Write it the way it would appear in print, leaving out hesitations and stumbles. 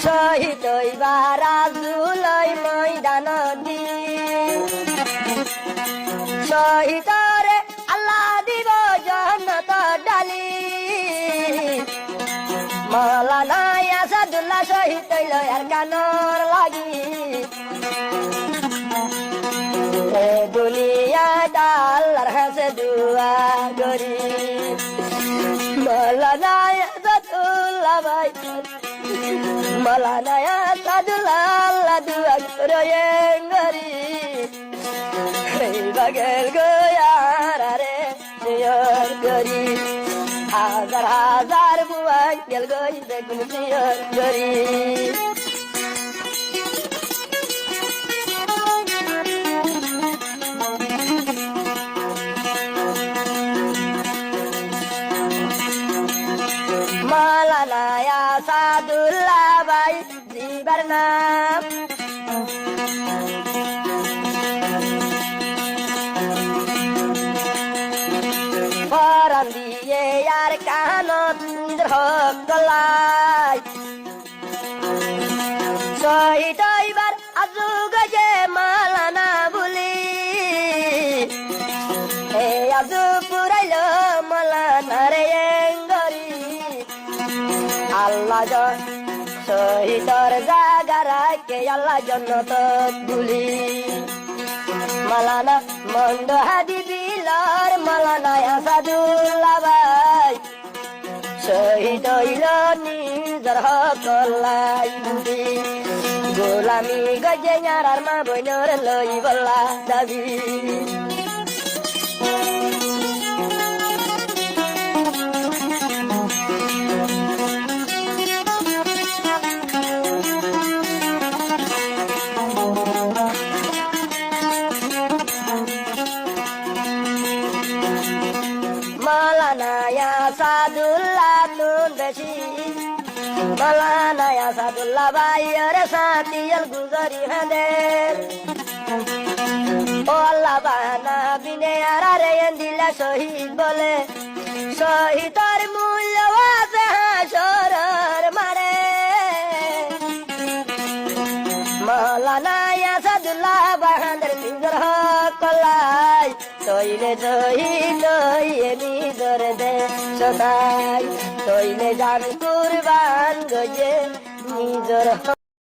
শহীদ হইবার আজুলই ময়দান দি শহীদরে আল্লাহ দিব জান্নাত ডালি মাওলানা আসাদুল্লাহ শহীদ হইল আর কানর লাগি দুনিয়া আল্লাহর কাছে দুয়া করি মাওলানা আসাদুল্লাহ ভাই মাওলানা আসাদুল্লাহ আল্লাহ দুয়া করে bagel goyarare siyor gori hazar hazar buay gel goy begun siyor gori malana ya sadullah bai jibarna দিয়ে আর কানত হকলাই শহীদ হইবার আজু গজে মালানা বলি এ আজু পুরাইল মালানা রে এঙ্গরি আল্লাহ জন শহীদর জাগা রাখে আল্লাহ জন্নত বলি মালানা মন্দ হাদি বিলার মালানা আসাদুল্লাহ ভাই শহীদ হইল নিজর হকলাই গোলামি গজে আর মা বইনর লই বলা দাবি মাওলানা আসাদুল্লাহ তুন বেশি মাওলানা আসাদুল্লাহ ভাইয়ের সাথিয়াল গুজরি হাদের ও আল্লাহ বাহানা বিনে আরে দিলা শহীদ বলে শহীদর মূল্য আছে হাসরের মারে মাওলানা আসাদুল্লাহ বাহাদের নিজর হকলাই তইলে শহীদ হইয়ে নিজর দেশতাই তইলে জান কুরবান গজে নিজর